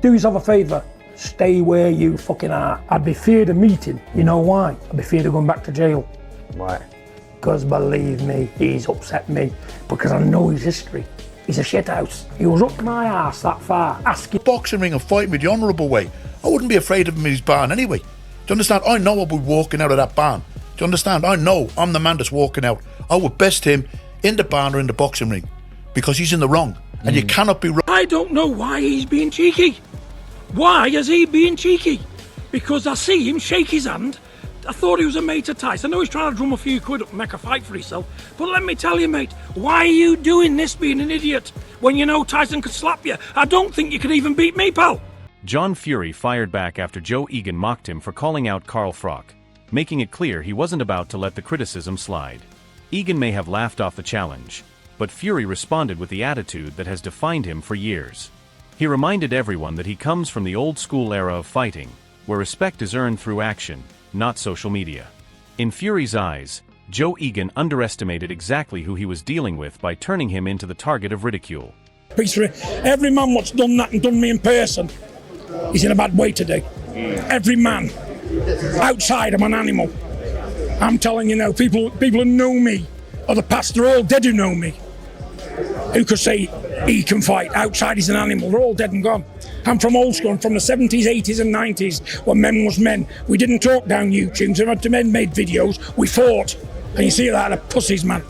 Do yourself a favour, stay where you fucking are. I'd be feared of meeting. You know why? I'd be feared of going back to jail. Why? Because believe me, he's upset me, because I know his history. He's a shithouse. He was up my arse that far, asking... Boxing ring and fighting me the honourable way. I wouldn't be afraid of him in his barn anyway. Do you understand? I know I'll be walking out of that barn. Do you understand? I know I'm the man that's walking out. I would best him in the barn or in the boxing ring, because he's in the wrong, and you cannot be wrong. I don't know why he's being cheeky. Why is he being cheeky? Because I see him shake his hand. I thought he was a mate of Tyson. I know he's trying to drum a few quid up and make a fight for himself. But let me tell you, mate, why are you doing this being an idiot when you know Tyson could slap you? I don't think you could even beat me, pal. John Fury fired back after Joe Egan mocked him for calling out Carl Froch, making it clear he wasn't about to let the criticism slide. Egan may have laughed off the challenge, but Fury responded with the attitude that has defined him for years. He reminded everyone that he comes from the old-school era of fighting, where respect is earned through action, not social media. In Fury's eyes, Joe Egan underestimated exactly who he was dealing with by turning him into the target of ridicule. Every man what's done that and done me in person, he's in a bad way today. Every man. Outside, I'm an animal. I'm telling you now, people who know me, or the past, they're all dead who know me. Who could say he can fight? Outside he's an animal. They're all dead and gone. I'm from old school. I'm from the 70s, 80s and 90s when men was men. We didn't talk down YouTubes. If men made videos, we fought. And you see that, pussies, man.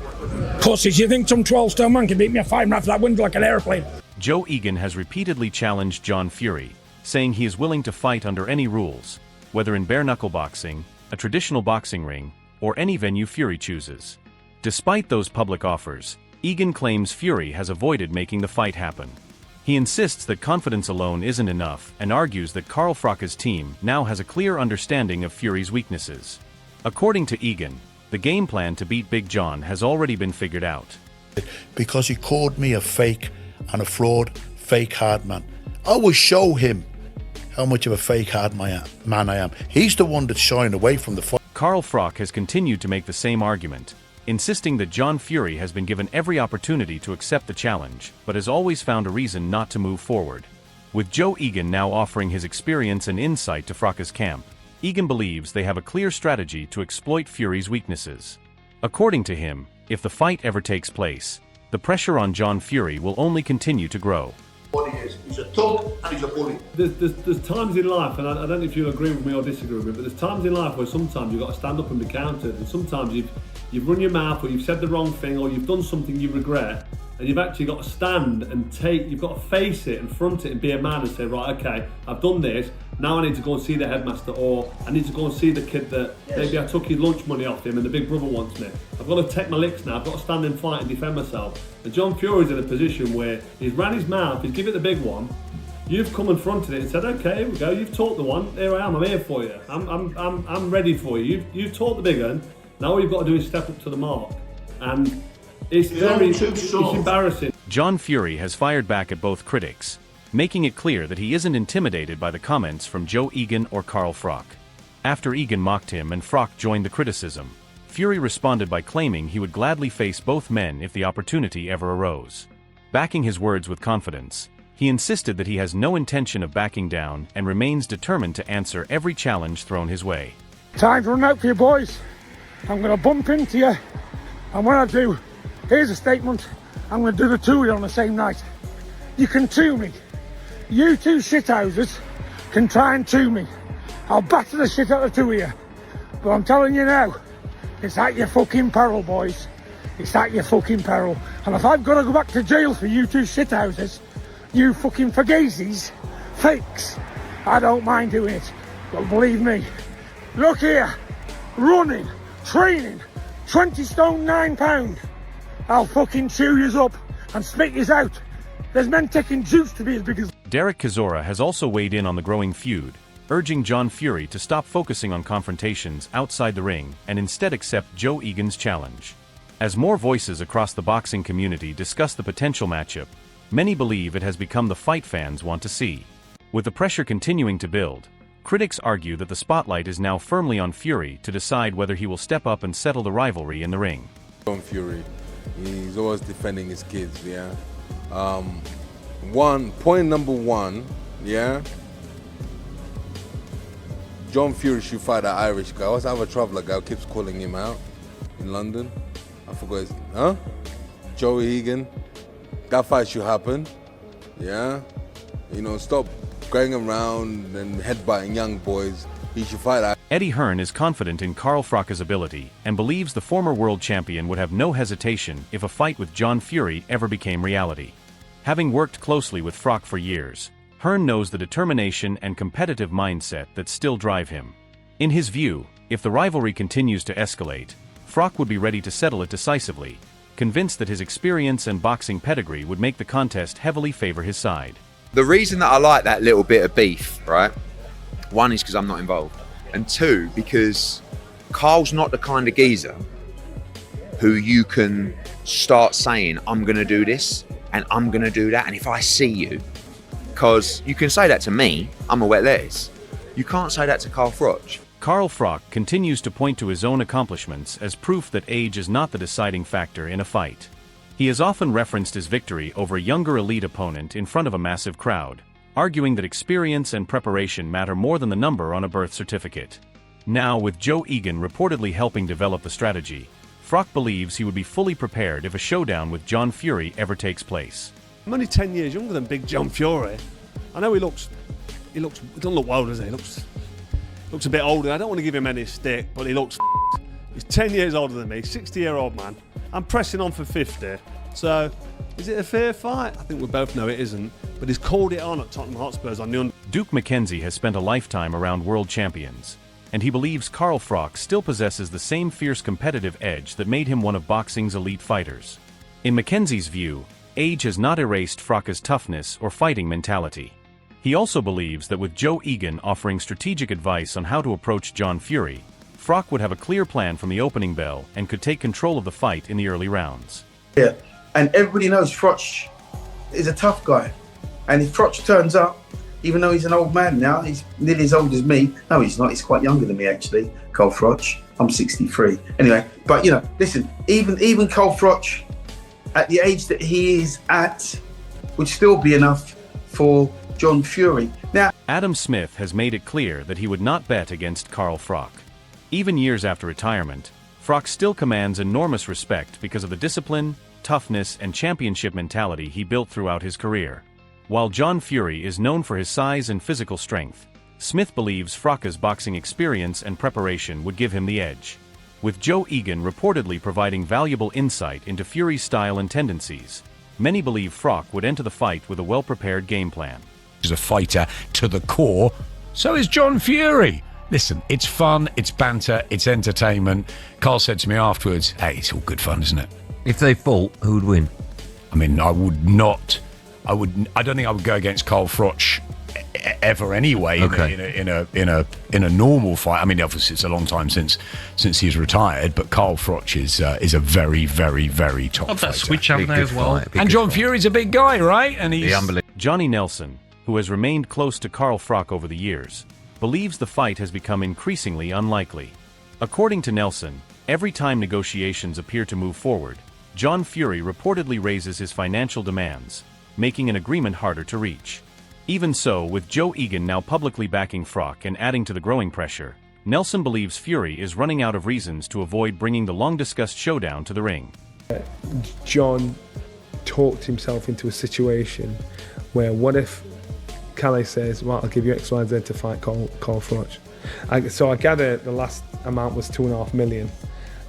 Pussies. You think some 12-stone man can beat me a 5 off that window like an airplane? Joe Egan has repeatedly challenged John Fury, saying he is willing to fight under any rules, whether in bare-knuckle boxing, a traditional boxing ring, or any venue Fury chooses. Despite those public offers, Egan claims Fury has avoided making the fight happen. He insists that confidence alone isn't enough and argues that Carl Froch's team now has a clear understanding of Fury's weaknesses. According to Egan, the game plan to beat Big John has already been figured out. Because he called me a fake and a fraud, fake hard man. I will show him how much of a fake hard man I am. He's the one that's shying away from the fight. Carl Froch has continued to make the same argument, insisting that John Fury has been given every opportunity to accept the challenge, but has always found a reason not to move forward. With Joe Egan now offering his experience and insight to Froch's camp, Egan believes they have a clear strategy to exploit Fury's weaknesses. According to him, if the fight ever takes place, the pressure on John Fury will only continue to grow. What he is, he's a thug and he's a bully. There's times in life, and I don't know if you agree with me or disagree with me, but there's times in life where sometimes you've got to stand up and be countered, and sometimes you've run your mouth, or you've said the wrong thing, or you've done something you regret, and you've actually got to stand and you've got to face it and front it and be a man and say, right, okay, I've done this, now I need to go and see the headmaster, or I need to go and see the kid that maybe I took his lunch money off him and the big brother wants me. I've got to take my licks now, I've got to stand and fight and defend myself. And John Fury's in a position where he's ran his mouth, he's given it the big one, you've come and fronted it and said, okay, here we go, you've taught the one, here I am, I'm here for you, I'm ready for you, you've taught the big one, now all you've got to do is step up to the mark. And it's embarrassing. John Fury has fired back at both critics, making it clear that he isn't intimidated by the comments from Joe Egan or Carl Froch. After Egan mocked him and Froch joined the criticism, Fury responded by claiming he would gladly face both men if the opportunity ever arose. Backing his words with confidence, he insisted that he has no intention of backing down and remains determined to answer every challenge thrown his way. Time's run out for you boys. I'm going to bump into you, and when I do, here's a statement, I'm going to do the two of you on the same night. You can two me. You two shithouses can try and two me. I'll batter the shit out of the two of you. But I'm telling you now, it's at your fucking peril, boys. It's at your fucking peril. And if I've got to go back to jail for you two shithouses, you fucking fugazis, fakes, I don't mind doing it. But believe me, look here, running, training, 20 stone 9 pound. I'll fucking chew yous up and spit yous out. There's men taking juice to be as big as... Derek Chisora has also weighed in on the growing feud, urging John Fury to stop focusing on confrontations outside the ring and instead accept Joe Egan's challenge. As more voices across the boxing community discuss the potential matchup, many believe it has become the fight fans want to see. With the pressure continuing to build, critics argue that the spotlight is now firmly on Fury to decide whether he will step up and settle the rivalry in the ring. John Fury, he's always defending his kids, yeah. Point number one, yeah. John Fury should fight that Irish guy. What's the other traveller guy who keeps calling him out in London? I forgot his, Joe Egan. That fight should happen, yeah. You know, stop going around and headbutting young boys. He should fight that. Eddie Hearn is confident in Carl Froch's ability and believes the former world champion would have no hesitation if a fight with John Fury ever became reality. Having worked closely with Froch for years, Hearn knows the determination and competitive mindset that still drive him. In his view, if the rivalry continues to escalate, Froch would be ready to settle it decisively, convinced that his experience and boxing pedigree would make the contest heavily favor his side. The reason that I like that little bit of beef, right? One is because I'm not involved. And two, because Carl's not the kind of geezer who you can start saying, I'm going to do this and I'm going to do that. And if I see you, because you can say that to me, I'm a wet lettuce. You can't say that to Carl Froch. Carl Froch continues to point to his own accomplishments as proof that age is not the deciding factor in a fight. He has often referenced his victory over a younger elite opponent in front of a massive crowd, arguing that experience and preparation matter more than the number on a birth certificate. Now, with Joe Egan reportedly helping develop the strategy, Froch believes he would be fully prepared if a showdown with John Fury ever takes place. I'm only 10 years younger than Big John Fury. I know he doesn't look well, does he? He looks a bit older. I don't want to give him any stick, but he looks He's 10 years older than me, 60-year-old man. I'm pressing on for 50. So, is it a fair fight? I think we both know it isn't. But he's called it on at Tottenham Hotspurs on the Duke McKenzie has spent a lifetime around world champions, and he believes Carl Froch still possesses the same fierce competitive edge that made him one of boxing's elite fighters. In McKenzie's view, age has not erased Froch's toughness or fighting mentality. He also believes that with Joe Egan offering strategic advice on how to approach John Fury, Froch would have a clear plan from the opening bell and could take control of the fight in the early rounds. Yeah, and everybody knows Froch is a tough guy. And if Froch turns up, even though he's an old man now, he's nearly as old as me. No, he's not. He's quite younger than me, actually, Carl Froch. I'm 63. Anyway, but, you know, listen, even Carl Froch, at the age that he is at, would still be enough for John Fury. Now, Adam Smith has made it clear that he would not bet against Carl Froch. Even years after retirement, Froch still commands enormous respect because of the discipline, toughness, and championship mentality he built throughout his career. While John Fury is known for his size and physical strength, Smith believes Froch's boxing experience and preparation would give him the edge. With Joe Egan reportedly providing valuable insight into Fury's style and tendencies, many believe Froch would enter the fight with a well-prepared game plan. He's a fighter to the core, so is John Fury. Listen, it's fun, it's banter, it's entertainment. Carl said to me afterwards, hey, it's all good fun, isn't it? If they fought, who would win? I mean, I don't think I would go against Carl Froch ever anyway. Okay. In a normal fight. I mean, obviously it's a long time since he's retired, but Carl Froch is a very, very, very top fighter. Switch up there as well. And John Fury's a big guy, right? And he's Johnny Nelson, who has remained close to Carl Froch over the years, believes the fight has become increasingly unlikely. According to Nelson, every time negotiations appear to move forward, John Fury reportedly raises his financial demands, making an agreement harder to reach. Even so, with Joe Egan now publicly backing Froch and adding to the growing pressure, Nelson believes Fury is running out of reasons to avoid bringing the long-discussed showdown to the ring. John talked himself into a situation where what if Calais says, well, I'll give you X, Y, Z to fight Carl Froch. So I gather the last amount was 2.5 million.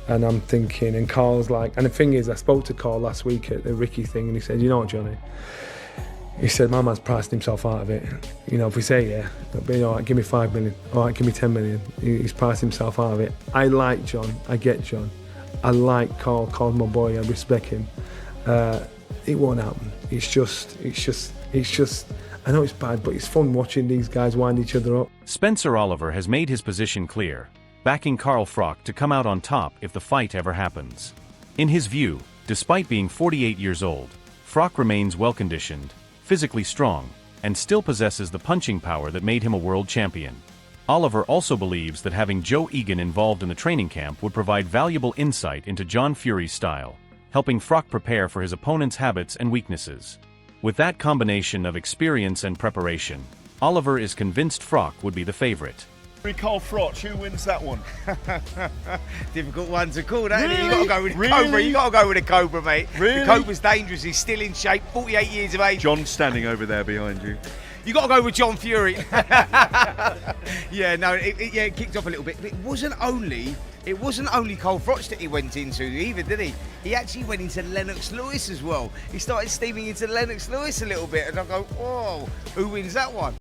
And I'm thinking, and Carl's like, and the thing is, I spoke to Carl last week at the Ricky thing, and he said, you know what, Johnny? He said, my man's priced himself out of it. You know, if we say, yeah, it'll be all right, give me 5 million. All right, give me 10 million. He's priced himself out of it. I like John. I get John. I like Carl. Carl's my boy. I respect him. It won't happen. It's just, I know it's bad, but it's fun watching these guys wind each other up. Spencer Oliver has made his position clear, backing Carl Froch to come out on top if the fight ever happens. In his view, despite being 48 years old, Froch remains well-conditioned, physically strong, and still possesses the punching power that made him a world champion. Oliver also believes that having Joe Egan involved in the training camp would provide valuable insight into John Fury's style, helping Froch prepare for his opponent's habits and weaknesses. With that combination of experience and preparation, Oliver is convinced Froch would be the favorite. Carl Froch, who wins that one? Difficult one to call, that. Really? You got to go with the Cobra. You got to go with the Cobra, mate. Really? The Cobra's dangerous. He's still in shape. 48 years of age. John's standing over there behind you. You got to go with John Fury. Yeah, no, it kicked off a little bit. But it wasn't only Carl Froch that he went into either, did he? He actually went into Lennox Lewis as well. He started steaming into Lennox Lewis a little bit, and I go, whoa, who wins that one?